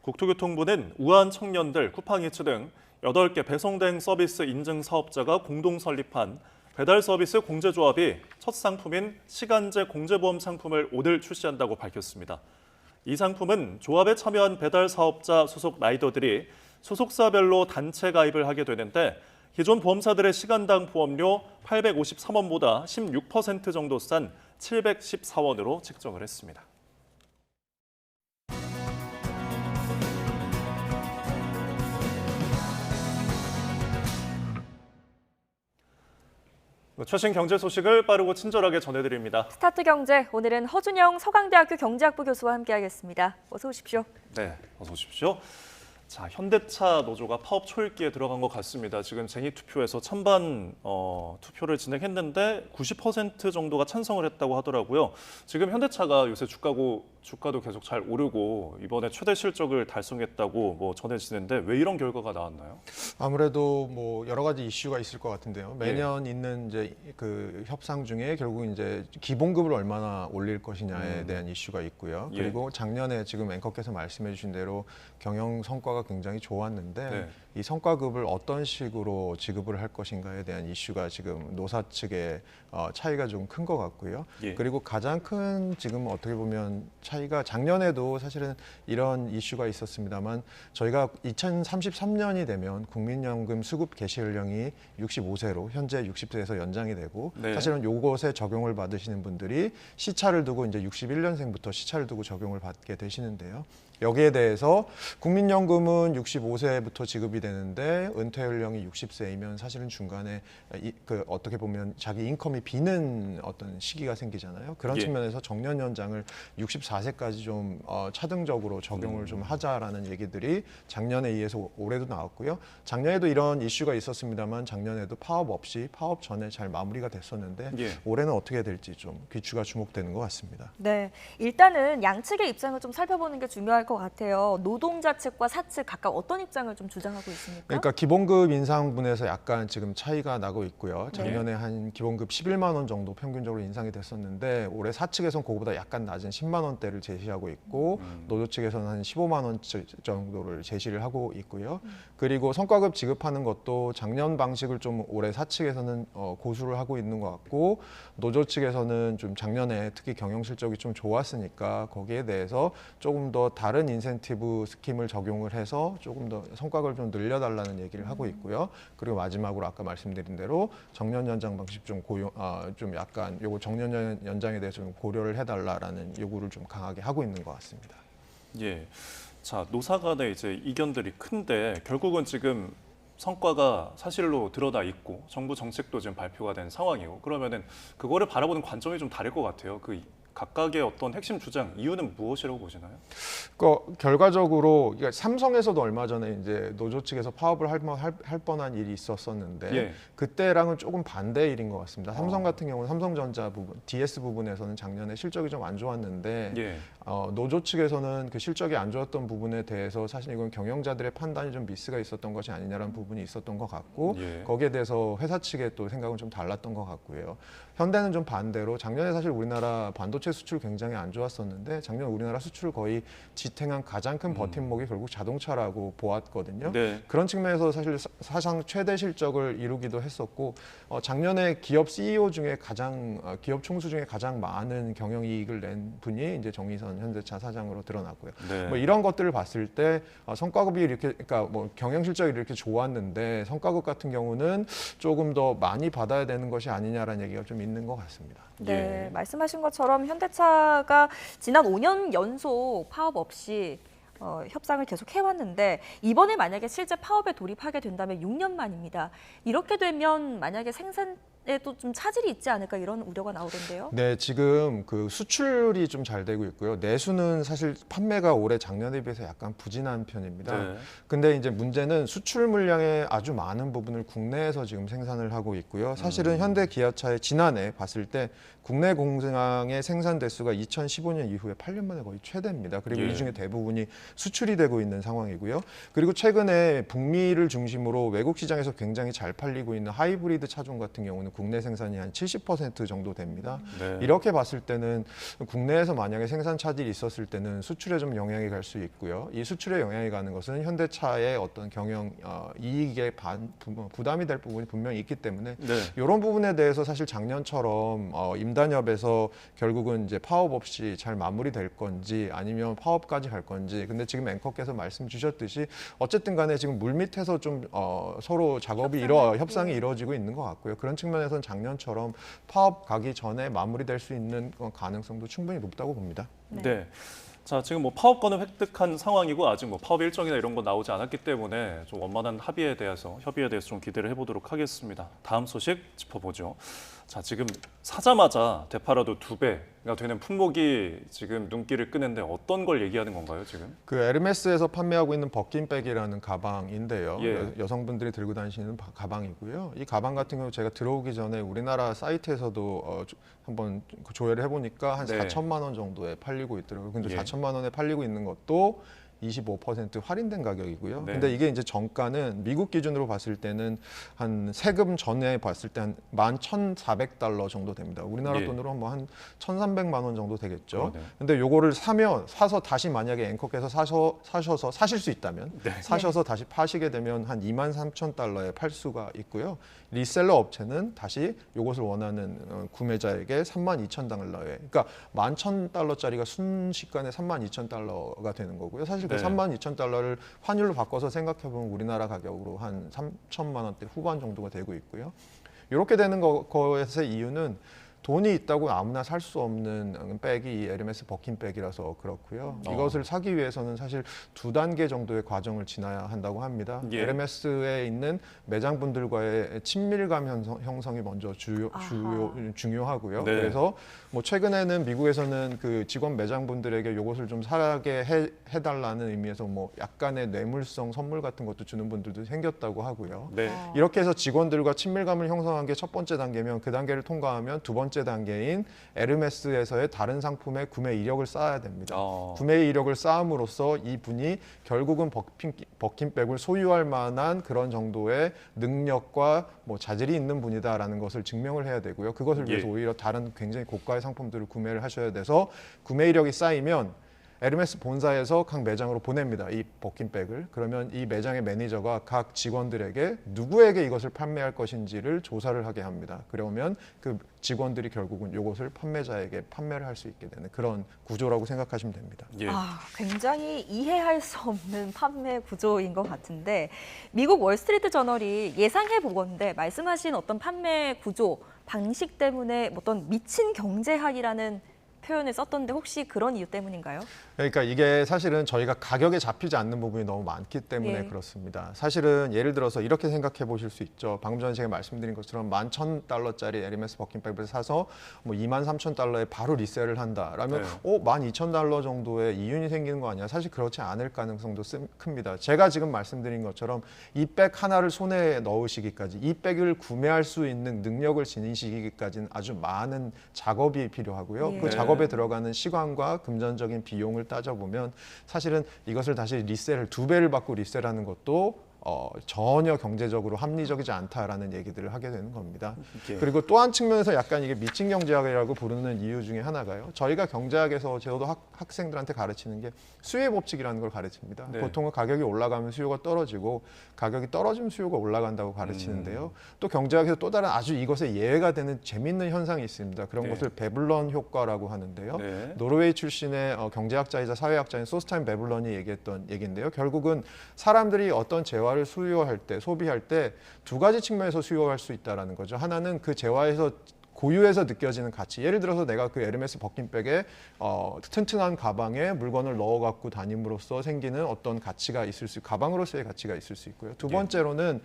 국토교통부는 우한 청년들, 쿠팡이츠 등 8개 배송대행 서비스 인증 사업자가 공동 설립한 배달 서비스 공제조합이 첫 상품인 시간제 공제보험 상품을 오늘 출시한다고 밝혔습니다. 이 상품은 조합에 참여한 배달 사업자 소속 라이더들이 소속사별로 단체 가입을 하게 되는데 기존 보험사들의 시간당 보험료 853원보다 16% 정도 싼 714원으로 책정을 했습니다. 최신 경제 소식을 빠르고 친절하게 전해드립니다. 스타트 경제, 오늘은 허준영 서강대학교 경제학부 교수와 함께하겠습니다. 어서 오십시오. 네, 어서 오십시오. 자, 현대차 노조가 파업 초읽기에 들어간 것 같습니다. 지금 쟁의 투표에서 찬반 투표를 진행했는데 90% 정도가 찬성을 했다고 하더라고요. 지금 현대차가 요새 주가도 계속 잘 오르고 이번에 최대 실적을 달성했다고 전해지는데 왜 이런 결과가 나왔나요? 아무래도 여러 가지 이슈가 있을 것 같은데요. 매년 있는 이제 그 협상 중에 결국 이제 기본급을 얼마나 올릴 것이냐에 대한 이슈가 있고요. 그리고 작년에 지금 앵커께서 말씀해주신 대로 경영 성과가 굉장히 좋았는데 이 성과급을 어떤 식으로 지급을 할 것인가에 대한 이슈가 지금 노사 측의 차이가 좀 큰 것 같고요. 그리고 가장 큰 지금 어떻게 보면 차이가 작년에도 사실은 이런 이슈가 있었습니다만 저희가 2033년이 되면 국민연금 수급 개시 연령이 65세로 현재 60세에서 연장이 되고 사실은 요것에 적용을 받으시는 분들이 시차를 두고 이제 61년생부터 시차를 두고 적용을 받게 되시는데요. 여기에 대해서 국민연금은 65세부터 지급이 되는데 은퇴 연령이 60세이면 사실은 중간에 어떻게 보면 자기 인컴이 비는 어떤 시기가 생기잖아요. 그런 측면에서 정년 연장을 64세까지 좀 차등적으로 적용을 좀 하자라는 얘기들이 작년에 이어서 올해도 나왔고요. 작년에도 이런 이슈가 있었습니다만 작년에도 파업 없이 파업 전에 잘 마무리가 됐었는데 올해는 어떻게 될지 좀 귀추가 주목되는 것 같습니다. 네, 일단은 양측의 입장을 좀 살펴보는 게 중요할 것 같아요. 노동자 측과 사측 각각 어떤 입장을 좀 주장하고 있습니까? 그러니까 기본급 인상분에서 약간 지금 차이가 나고 있고요. 작년에 한 기본급 11만 원 정도 평균적으로 인상이 됐었는데 올해 사측에서는 그거보다 약간 낮은 10만 원대를 제시하고 있고 노조 측에서는 한 15만 원 정도를 제시를 하고 있고요. 그리고 성과급 지급하는 것도 작년 방식을 좀 올해 사측에서는 고수를 하고 있는 것 같고 노조 측에서는 좀 작년에 특히 경영 실적이 좀 좋았으니까 거기에 대해서 조금 더 다른 인센티브 스킴을 적용을 해서 조금 더 성과급을 좀 늘려달라는 얘기를 하고 있고요. 그리고 마지막으로 아까 말씀드린 대로 정년 연장 방식 좀 좀 약간 요거 정년 연장에 대해서 좀 고려를 해달라라는 요구를 좀 강하게 하고 있는 것 같습니다. 예. 자, 노사 간의 이제 이견들이 큰데 결국은 지금 성과가 사실로 드러나 있고 정부 정책도 지금 발표가 된 상황이고 그러면은 그거를 바라보는 관점이 좀 다를 것 같아요. 그 각각의 어떤 핵심 주장 이유는 무엇이라고 보시나요? 결과적으로 그러니까 삼성에서도 얼마 전에 이제 노조 측에서 파업을 할 뻔한 일이 있었었는데 예. 그때랑은 조금 반대의 일인 것 같습니다. 삼성 같은 경우는 삼성전자 부분, DS 부분에서는 작년에 실적이 좀 안 좋았는데 예. 노조 측에서는 그 실적이 안 좋았던 부분에 대해서 사실 이건 경영자들의 판단이 좀 미스가 있었던 것이 아니냐라는 부분이 있었던 것 같고 예. 거기에 대해서 회사 측의 또 생각은 좀 달랐던 것 같고요. 현대는 좀 반대로 작년에 사실 우리나라 반도체 수출 굉장히 안 좋았었는데 작년 우리나라 수출을 거의 지탱한 가장 큰 버팀목이 결국 자동차라고 보았거든요. 네. 그런 측면에서 사실 사상 최대 실적을 이루기도 했었고 작년에 기업 CEO 중에 기업 총수 중에 가장 많은 경영이익을 낸 분이 이제 정의선 현대차 사장으로 드러났고요. 네. 뭐 이런 것들을 봤을 때 성과급이 이렇게 그러니까 뭐 경영 실적이 이렇게 좋았는데 성과급 같은 경우는 조금 더 많이 받아야 되는 것이 아니냐라는 얘기가 좀 있는 것 같습니다. 네, 말씀하신 것처럼 현대차가 지난 5년 연속 파업 없이 협상을 계속 해왔는데 이번에 만약에 실제 파업에 돌입하게 된다면 6년 만입니다. 이렇게 되면 만약에 생산에도 좀 차질이 있지 않을까 이런 우려가 나오던데요. 네, 지금 그 수출이 좀 잘 되고 있고요. 내수는 사실 판매가 올해 작년에 비해서 약간 부진한 편입니다. 네. 근데 이제 문제는 수출 물량의 아주 많은 부분을 국내에서 지금 생산을 하고 있고요. 사실은 현대 기아차의 지난해 봤을 때 국내 공장의 생산 대수가 2015년 이후에 8년 만에 거의 최대입니다. 그리고 예. 이 중에 대부분이 수출이 되고 있는 상황이고요. 그리고 최근에 북미를 중심으로 외국 시장에서 굉장히 잘 팔리고 있는 하이브리드 차종 같은 경우는 국내 생산이 한 70% 정도 됩니다. 네. 이렇게 봤을 때는 국내에서 만약에 생산 차질이 있었을 때는 수출에 좀 영향이 갈 수 있고요. 이 수출에 영향이 가는 것은 현대차의 어떤 경영 이익에 부담이 될 부분이 분명히 있기 때문에 네. 이런 부분에 대해서 사실 작년처럼 임단협에서 결국은 이제 파업 없이 잘 마무리될 건지 아니면 파업까지 갈 건지 근데 지금 앵커께서 말씀 주셨듯이 어쨌든 간에 지금 물밑에서 좀 서로 협상이 이루어지고 있는 것 같고요. 그런 측면에서는 작년처럼 파업 가기 전에 마무리될 수 있는 가능성도 충분히 높다고 봅니다. 네. 자, 지금 뭐 파업권을 획득한 상황이고 아직 뭐 파업 일정이나 이런 거 나오지 않았기 때문에 좀 원만한 협의에 대해서 좀 기대를 해보도록 하겠습니다. 다음 소식 짚어보죠. 자, 지금 사자마자 되팔아도 2배가 되는 품목이 지금 눈길을 끄는데 어떤 걸 얘기하는 건가요, 지금? 그 에르메스에서 판매하고 있는 버킨백이라는 가방인데요. 예. 여성분들이 들고 다니시는 가방이고요. 이 가방 같은 경우 제가 들어오기 전에 우리나라 사이트에서도 한번 조회를 해보니까 한 네. 4천만 원 정도에 팔리고 있더라고요. 근데 예. 4천만 원에 팔리고 있는 것도 25% 할인된 가격이고요. 네. 근데 이게 이제 정가는 미국 기준으로 봤을 때는 한 세금 전에 봤을 때 한 11,400달러 정도 됩니다. 우리나라 예. 돈으로 뭐 한 1,300만 원 정도 되겠죠. 그러네요. 근데 요거를 사서 다시 만약에 앵커께서 사셔서 사실 수 있다면 네. 사셔서 다시 파시게 되면 한 23,000달러에 팔 수가 있고요. 리셀러 업체는 다시 요것을 원하는 구매자에게 32,000달러에 그러니까 11,000달러짜리가 순식간에 32,000달러가 되는 거고요. 사실 그 네. 32,000달러를 환율로 바꿔서 생각해 보면 우리나라 가격으로 한 3천만 원대 후반 정도가 되고 있고요. 이렇게 되는 거에서의 이유는 돈이 있다고 아무나 살 수 없는 백이 이 에르메스 버킨백이라서 그렇고요. 이것을 사기 위해서는 사실 2단계 정도의 과정을 지나야 한다고 합니다. 예. 에르메스에 있는 매장분들과의 친밀감 형성이 먼저 중요하고요. 네. 그래서 뭐 최근에는 미국에서는 그 직원 매장분들에게 이것을 좀 사게 해달라는 의미에서 뭐 약간의 뇌물성 선물 같은 것도 주는 분들도 생겼다고 하고요. 네. 이렇게 해서 직원들과 친밀감을 형성한 게 첫 번째 단계면 그 단계를 통과하면 두 번째 번째 단계인 에르메스에서의 다른 상품의 구매 이력을 쌓아야 됩니다. 구매 이력을 쌓음으로써 이분이 결국은 버킨백을 소유할 만한 그런 정도의 능력과 뭐 자질이 있는 분이다라는 것을 증명을 해야 되고요. 그것을 위해서 오히려 다른 굉장히 고가의 상품들을 구매를 하셔야 돼서 구매 이력이 쌓이면 에르메스 본사에서 각 매장으로 보냅니다. 이 버킨백을. 그러면 이 매장의 매니저가 각 직원들에게 누구에게 이것을 판매할 것인지를 조사를 하게 합니다. 그러면 그 직원들이 결국은 이것을 판매자에게 판매를 할 수 있게 되는 그런 구조라고 생각하시면 됩니다. 굉장히 이해할 수 없는 판매 구조인 것 같은데 미국 월스트리트 저널이 예상해 보건대 말씀하신 어떤 판매 구조, 방식 때문에 어떤 미친 경제학이라는 표현을 썼던데 혹시 그런 이유 때문인가요? 그러니까 이게 사실은 저희가 가격에 잡히지 않는 부분이 너무 많기 때문에 그렇습니다. 사실은 예를 들어서 이렇게 생각해 보실 수 있죠. 방금 전에 제가 말씀드린 것처럼 $11,000짜리 에르메스 버킨백을 사서 뭐 $23,000에 바로 리셀을 한다라면 $12,000 정도의 이윤이 생기는 거 아니야? 사실 그렇지 않을 가능성도 큽니다. 제가 지금 말씀드린 것처럼 이 백 하나를 손에 넣으시기까지 이 백을 구매할 수 있는 능력을 지니시기까지는 아주 많은 작업이 필요하고요. 그 작업에 들어가는 시간과 금전적인 비용을 따져보면 사실은 이것을 다시 리셀을 2배를 받고 리셀하는 것도 전혀 경제적으로 합리적이지 않다라는 얘기들을 하게 되는 겁니다. 그리고 또 한 측면에서 약간 이게 미친 경제학이라고 부르는 이유 중에 하나가요. 저희가 경제학에서 저도 학생들한테 가르치는 게 수요의 법칙이라는 걸 가르칩니다. 보통은 가격이 올라가면 수요가 떨어지고 가격이 떨어지면 수요가 올라간다고 가르치는데요. 또 경제학에서 또 다른 아주 이것에 예외가 되는 재미있는 현상이 있습니다. 그런 것을 베블런 효과라고 하는데요. 노르웨이 출신의 경제학자이자 사회학자인 소스타인 베블런이 얘기했던 얘기인데요. 결국은 사람들이 어떤 재화를 수요할 때, 소비할 때 두 가지 측면에서 수요할 수 있다는 거죠. 하나는 그 재화에서 고유해서 느껴지는 가치. 예를 들어서 내가 그 에르메스 버킨백에 튼튼한 가방에 물건을 넣어 갖고 다님으로써 생기는 어떤 가치가 있을 수, 가방으로서의 가치가 있을 수 있고요. 두 번째로는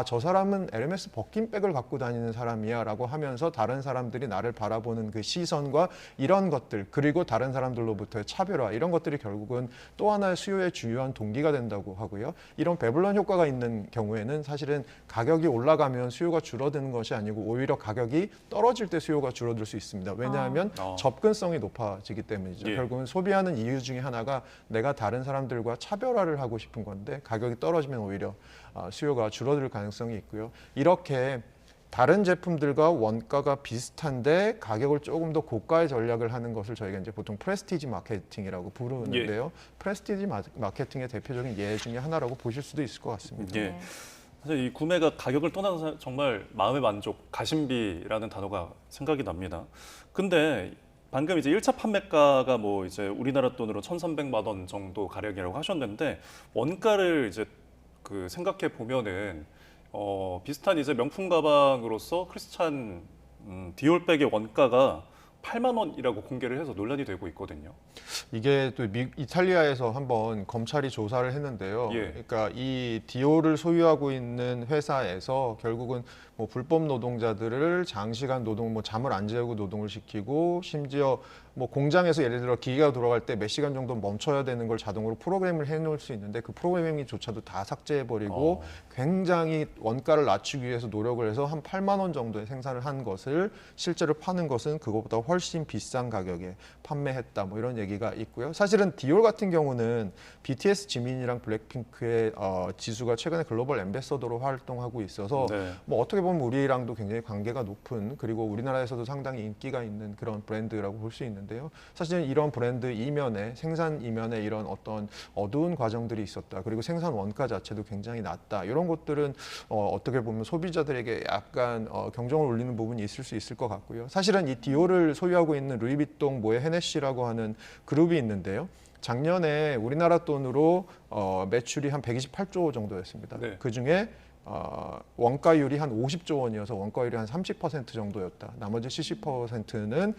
저 사람은 에르메스 버킨백을 갖고 다니는 사람이야 라고 하면서 다른 사람들이 나를 바라보는 그 시선과 이런 것들, 그리고 다른 사람들로부터의 차별화, 이런 것들이 결국은 또 하나의 수요의 주요한 동기가 된다고 하고요. 이런 베블런 효과가 있는 경우에는 사실은 가격이 올라가면 수요가 줄어드는 것이 아니고 오히려 가격이 떨어질 때 수요가 줄어들 수 있습니다. 왜냐하면 접근성이 높아지기 때문이죠. 결국은 소비하는 이유 중에 하나가 내가 다른 사람들과 차별화를 하고 싶은 건데 가격이 떨어지면 오히려 수요가 줄어들 가능성이 있고요. 이렇게 다른 제품들과 원가가 비슷한데 가격을 조금 더 고가의 전략을 하는 것을 저희가 이제 보통 프레스티지 마케팅이라고 부르는데요. 프레스티지 마케팅의 대표적인 예 중에 하나라고 보실 수도 있을 것 같습니다. 사실 이 구매가 가격을 떠나서 정말 마음의 만족, 가심비라는 단어가 생각이 납니다. 근데 방금 이제 1차 판매가가 뭐 이제 우리나라 돈으로 1,300만 원 정도 가량이라고 하셨는데 원가를 이제 그 생각해 보면은 비슷한 이제 명품 가방으로서 크리스찬 디올백의 원가가 8만 원이라고 공개를 해서 논란이 되고 있거든요. 이게 또 이탈리아에서 한번 검찰이 조사를 했는데요. 그러니까 이 디올을 소유하고 있는 회사에서 결국은 뭐 불법 노동자들을 장시간 노동, 뭐 잠을 안 재우고 노동을 시키고 심지어 뭐 공장에서 예를 들어 기계가 돌아갈 때 몇 시간 정도 멈춰야 되는 걸 자동으로 프로그램을 해놓을 수 있는데 그 프로그래밍조차도 다 삭제해버리고 굉장히 원가를 낮추기 위해서 노력을 해서 한 8만 원 정도의 생산을 한 것을 실제로 파는 것은 그것보다 훨씬 비싼 가격에 판매했다, 뭐 이런 얘기가 있고요. 사실은 디올 같은 경우는 BTS 지민이랑 블랙핑크의 지수가 최근에 글로벌 앰베서더로 활동하고 있어서 뭐 어떻게 보면 우리랑도 굉장히 관계가 높은, 그리고 우리나라에서도 상당히 인기가 있는 그런 브랜드라고 볼 수 있는데요. 사실은 이런 브랜드 이면에, 생산 이면에 이런 어떤 어두운 과정들이 있었다. 그리고 생산 원가 자체도 굉장히 낮다. 이런 것들은 어떻게 보면 소비자들에게 약간 경종을 울리는 부분이 있을 수 있을 것 같고요. 사실은 이 디올을 소유하고 있는 루이비통 모에 헤네시라고 하는 그룹이 있는데요. 작년에 우리나라 돈으로 매출이 한 128조 정도였습니다. 그중에 원가율이 한 50조 원이어서 원가율이 한 30% 정도였다. 나머지 70%는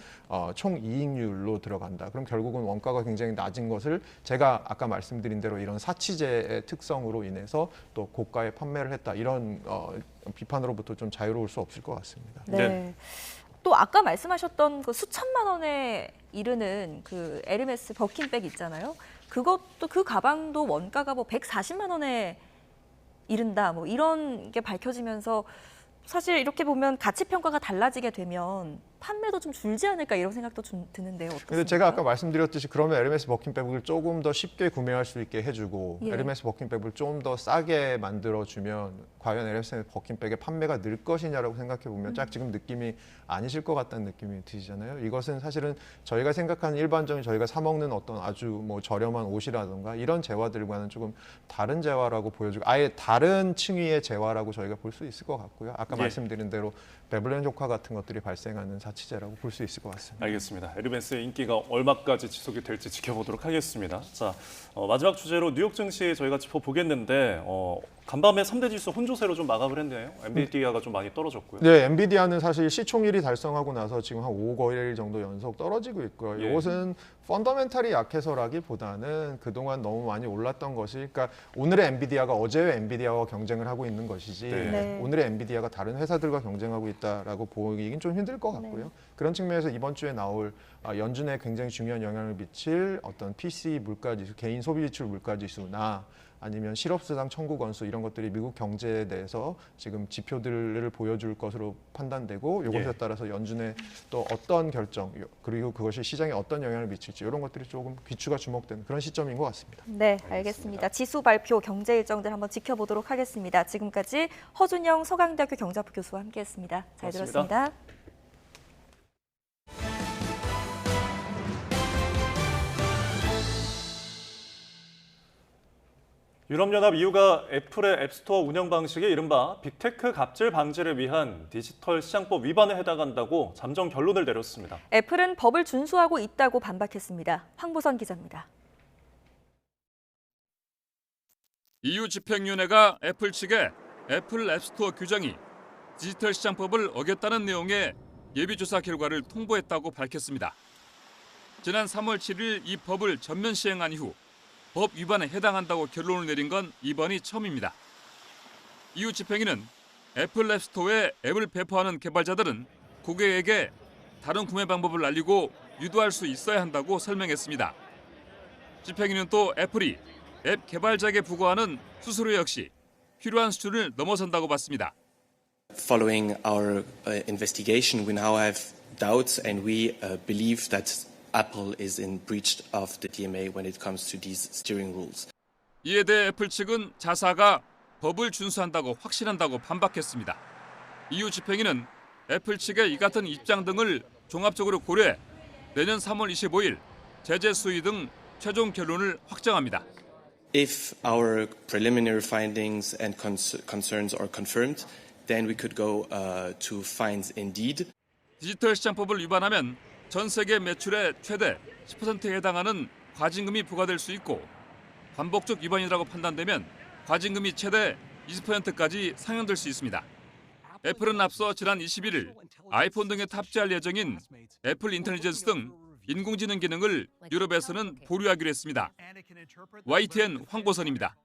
총 이익률로 들어간다. 그럼 결국은 원가가 굉장히 낮은 것을 제가 아까 말씀드린 대로 이런 사치제의 특성으로 인해서 또 고가에 판매를 했다. 이런 비판으로부터 좀 자유로울 수 없을 것 같습니다. 또 아까 말씀하셨던 그 수천만 원에 이르는 그 에르메스 버킨백 있잖아요. 그것도, 그 가방도 원가가 뭐 140만 원에 이른다, 뭐 이런 게 밝혀지면서 사실 이렇게 보면 가치 평가가 달라지게 되면 판매도 좀 줄지 않을까 이런 생각도 좀 드는데요. 어떻습니까? 근데 제가 아까 말씀드렸듯이 그러면 에르메스 버킨백을 조금 더 쉽게 구매할 수 있게 해주고 예. 에르메스 버킨백을 좀 더 싸게 만들어주면 과연 에르메스 버킨백의 판매가 늘 것이냐라고 생각해 보면 딱 지금 느낌이 아니실 것 같다는 느낌이 드시잖아요. 이것은 사실은 저희가 생각하는 일반적인 저희가 사 먹는 어떤 아주 뭐 저렴한 옷이라든가 이런 재화들과는 조금 다른 재화라고 보여주고 아예 다른 층위의 재화라고 저희가 볼 수 있을 것 같고요. 아까 예. 말씀드린 대로 베블렌 효과 같은 것들이 발생하는 사치제라고 볼 수 있을 것 같습니다. 알겠습니다. 에르메스의 인기가 얼마까지 지속이 될지 지켜보도록 하겠습니다. 자, 마지막 주제로 뉴욕 증시 저희가 짚어보겠는데 간밤에 3대 지수 혼조세로 좀 마감을 했네요. 엔비디아가 좀 많이 떨어졌고요. 네, 엔비디아는 사실 시총일이 달성하고 나서 지금 한 5, 5일 정도 연속 떨어지고 있고요. 예. 이것은 펀더멘탈이 약해서라기보다는 그동안 너무 많이 올랐던 것이 그러니까 오늘의 엔비디아가 어제의 엔비디아와 경쟁을 하고 있는 것이지 네. 오늘의 엔비디아가 다른 회사들과 경쟁하고 있다라고 보기는 좀 힘들 것 같고요. 네. 그런 측면에서 이번 주에 나올 연준에 굉장히 중요한 영향을 미칠 어떤 PC 물가지수, 개인 소비 지출 물가지수나 아니면 실업수당 청구 건수 이런 것들이 미국 경제에 대해서 지금 지표들을 보여줄 것으로 판단되고 이것에 예. 따라서 연준의 또 어떤 결정 그리고 그것이 시장에 어떤 영향을 미칠지 이런 것들이 조금 귀추가 주목되는 그런 시점인 것 같습니다. 네, 알겠습니다. 지수 발표, 경제 일정들 한번 지켜보도록 하겠습니다. 지금까지 허준영 서강대학교 경제학부 교수와 함께했습니다. 잘 고맙습니다. 들었습니다. 유럽연합 EU가 애플의 앱스토어 운영 방식이 이른바 빅테크 갑질 방지를 위한 디지털 시장법 위반에 해당한다고 잠정 결론을 내렸습니다. 애플은 법을 준수하고 있다고 반박했습니다. 황보선 기자입니다. EU 집행위원회가 애플 측에 애플 앱스토어 규정이 디지털 시장법을 어겼다는 내용의 예비조사 결과를 통보했다고 밝혔습니다. 지난 3월 7일 이 법을 전면 시행한 이후 법 위반에 해당한다고 결론을 내린 건 이번이 처음입니다. EU 집행위는 애플 앱스토어에 앱을 배포하는 개발자들은 고객에게 다른 구매 방법을 알리고 유도할 수 있어야 한다고 설명했습니다. 집행위는 또 애플이 앱 개발자에게 부과하는 수수료 역시 필요한 수준을 넘어선다고 봤습니다. Following our investigation, we now have doubts and we believe that Apple is in breach of the DMA when it comes to these steering rules. 이에 대해 애플 측은 자사가 법을 준수한다고 확신한다고 반박했습니다. EU 집행위는 애플 측의 이 같은 입장 등을 종합적으로 고려해 내년 3월 25일 제재 수위 등 최종 결론을 확정합니다. If our preliminary findings and concerns are confirmed, then we could go to fines indeed. 디지털 시장법을 위반하면 전 세계 매출의 최대 10%에 해당하는 과징금이 부과될 수 있고 반복적 위반이라고 판단되면 과징금이 최대 20%까지 상향될 수 있습니다. 애플은 앞서 지난 21일 아이폰 등에 탑재할 예정인 애플 인텔리전스 등 인공지능 기능을 유럽에서는 보류하기로 했습니다. YTN 황보선입니다.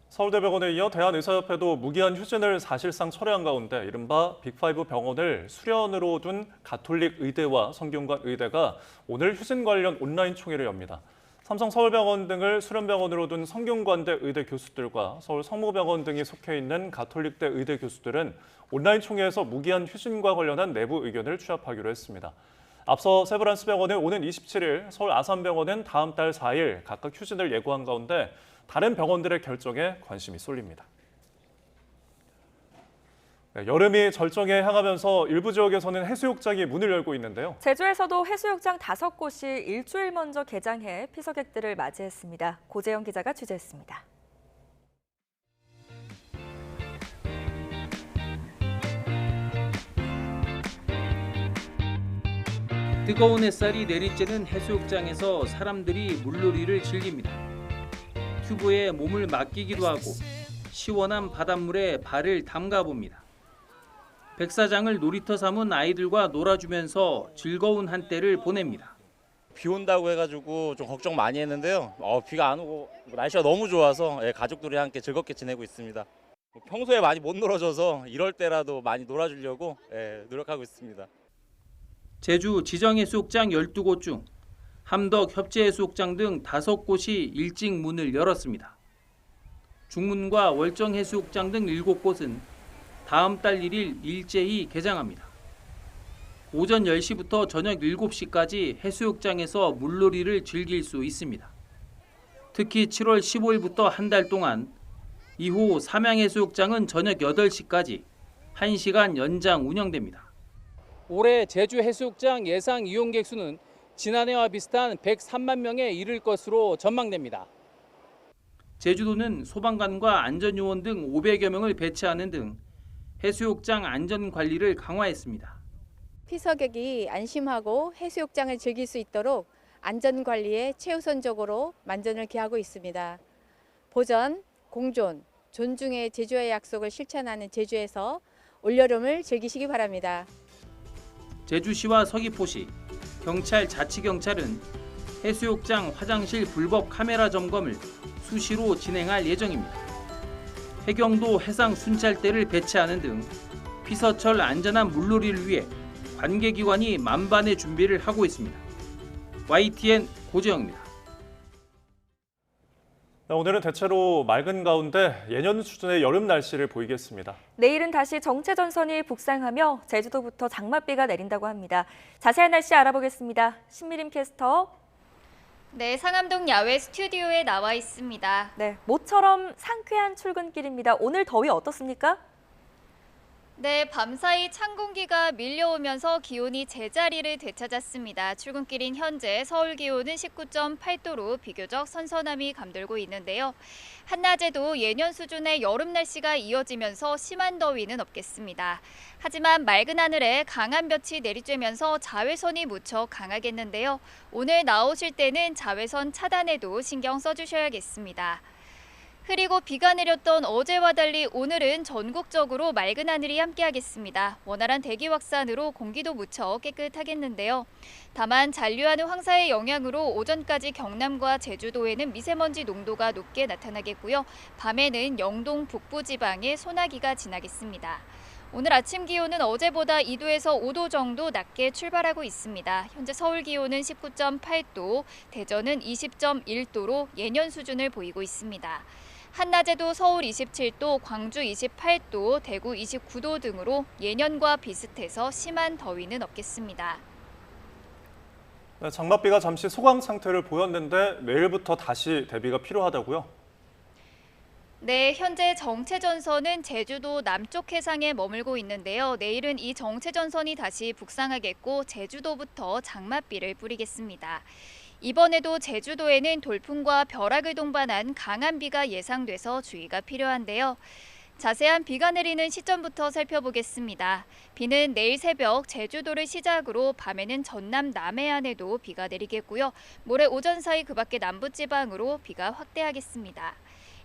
서울대병원에 이어 대한의사협회도 무기한 휴진을 사실상 철회한 가운데 이른바 빅5 병원을 수련으로 둔 가톨릭 의대와 성균관 의대가 오늘 휴진 관련 온라인 총회를 엽니다. 삼성 서울병원 등을 수련병원으로 둔 성균관대 의대 교수들과 서울 성모병원 등이 속해 있는 가톨릭대 의대 교수들은 온라인 총회에서 무기한 휴진과 관련한 내부 의견을 취합하기로 했습니다. 앞서 세브란스병원은 오는 27일, 서울 아산병원은 다음 달 4일 각각 휴진을 예고한 가운데 다른 병원들의 결정에 관심이 쏠립니다. 네, 여름이 절정에 향하면서 일부 지역에서는 해수욕장이 문을 열고 있는데요. 제주에서도 해수욕장 5곳이 일주일 먼저 개장해 피서객들을 맞이했습니다. 고재영 기자가 취재했습니다. 뜨거운 햇살이 내리쬐는 해수욕장에서 사람들이 물놀이를 즐깁니다. 튜브에 몸을 맡기기도 하고 시원한 바닷물에 발을 담가봅니다. 백사장을 놀이터 삼은 아이들과 놀아주면서 즐거운 한때를 보냅니다. 비 온다고 해가지고 좀 걱정 많이 했는데요. 비가 안 오고 날씨가 너무 좋아서 가족들이 함께 즐겁게 지내고 있습니다. 평소에 많이 못 놀아줘서 이럴 때라도 많이 놀아주려고 노력하고 있습니다. 제주 지정해수욕장 12곳 중 함덕 협재해수욕장 등 5곳이 일찍 문을 열었습니다. 중문과 월정해수욕장 등 7곳은 다음 달 1일 일제히 개장합니다. 오전 10시부터 저녁 7시까지 해수욕장에서 물놀이를 즐길 수 있습니다. 특히 7월 15일부터 한 달 동안 이후 삼양해수욕장은 저녁 8시까지 1시간 연장 운영됩니다. 올해 제주해수욕장 예상 이용객 수는 지난해와 비슷한 103만 명에 이를 것으로 전망됩니다. 제주도는 소방관과 안전요원 등 500여 명을 배치하는 등 해수욕장 안전관리를 강화했습니다. 피서객이 안심하고 해수욕장을 즐길 수 있도록 안전관리에 최우선적으로 만전을 기하고 있습니다. 보전, 공존, 존중의 제주와의 약속을 실천하는 제주에서 올여름을 즐기시기 바랍니다. 제주시와 서귀포시, 경찰, 자치경찰은 해수욕장 화장실 불법 카메라 점검을 수시로 진행할 예정입니다. 해경도 해상 순찰대를 배치하는 등 피서철 안전한 물놀이를 위해 관계기관이 만반의 준비를 하고 있습니다. YTN 고재영입니다. 오늘은 대체로 맑은 가운데 예년 수준의 여름 날씨를 보이겠습니다. 내일은 다시 정체전선이 북상하며 제주도부터 장맛비가 내린다고 합니다. 자세한 날씨 알아보겠습니다. 신미림 캐스터. 네, 상암동 야외 스튜디오에 나와 있습니다. 네, 모처럼 상쾌한 출근길입니다. 오늘 더위 어떻습니까? 네, 밤사이 찬 공기가 밀려오면서 기온이 제자리를 되찾았습니다. 출근길인 현재 서울 기온은 19.8도로 비교적 선선함이 감돌고 있는데요. 한낮에도 예년 수준의 여름 날씨가 이어지면서 심한 더위는 없겠습니다. 하지만 맑은 하늘에 강한 볕이 내리쬐면서 자외선이 무척 강하겠는데요. 오늘 나오실 때는 자외선 차단에도 신경 써주셔야겠습니다. 흐리고 비가 내렸던 어제와 달리 오늘은 전국적으로 맑은 하늘이 함께하겠습니다. 원활한 대기 확산으로 공기도 무척 깨끗하겠는데요. 다만 잔류하는 황사의 영향으로 오전까지 경남과 제주도에는 미세먼지 농도가 높게 나타나겠고요. 밤에는 영동 북부 지방에 소나기가 지나겠습니다. 오늘 아침 기온은 어제보다 2도에서 5도 정도 낮게 출발하고 있습니다. 현재 서울 기온은 19.8도, 대전은 20.1도로 예년 수준을 보이고 있습니다. 한낮에도 서울 27도, 광주 28도, 대구 29도 등으로 예년과 비슷해서 심한 더위는 없겠습니다. 네, 장맛비가 잠시 소강 상태를 보였는데 내일부터 다시 대비가 필요하다고요? 네, 현재 정체전선은 제주도 남쪽 해상에 머물고 있는데요. 내일은 이 정체전선이 다시 북상하겠고 제주도부터 장맛비를 뿌리겠습니다. 이번에도 제주도에는 돌풍과 벼락을 동반한 강한 비가 예상돼서 주의가 필요한데요. 자세한 비가 내리는 시점부터 살펴보겠습니다. 비는 내일 새벽 제주도를 시작으로 밤에는 전남 남해안에도 비가 내리겠고요. 모레 오전 사이 그 밖의 남부지방으로 비가 확대하겠습니다.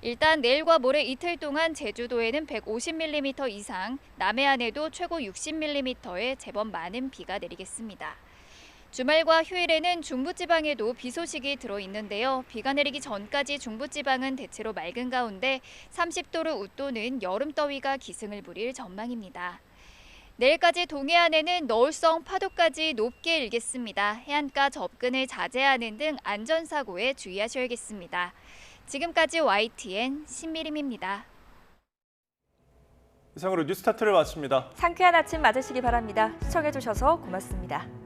일단 내일과 모레 이틀 동안 제주도에는 150mm 이상, 남해안에도 최고 60mm의 제법 많은 비가 내리겠습니다. 주말과 휴일에는 중부지방에도 비 소식이 들어있는데요. 비가 내리기 전까지 중부지방은 대체로 맑은 가운데 30도를 웃도는 여름더위가 기승을 부릴 전망입니다. 내일까지 동해안에는 너울성 파도까지 높게 일겠습니다. 해안가 접근을 자제하는 등 안전사고에 주의하셔야겠습니다. 지금까지 YTN 신미림입니다. 이상으로 뉴스타트를 마칩니다. 상쾌한 아침 맞으시기 바랍니다. 시청해주셔서 고맙습니다.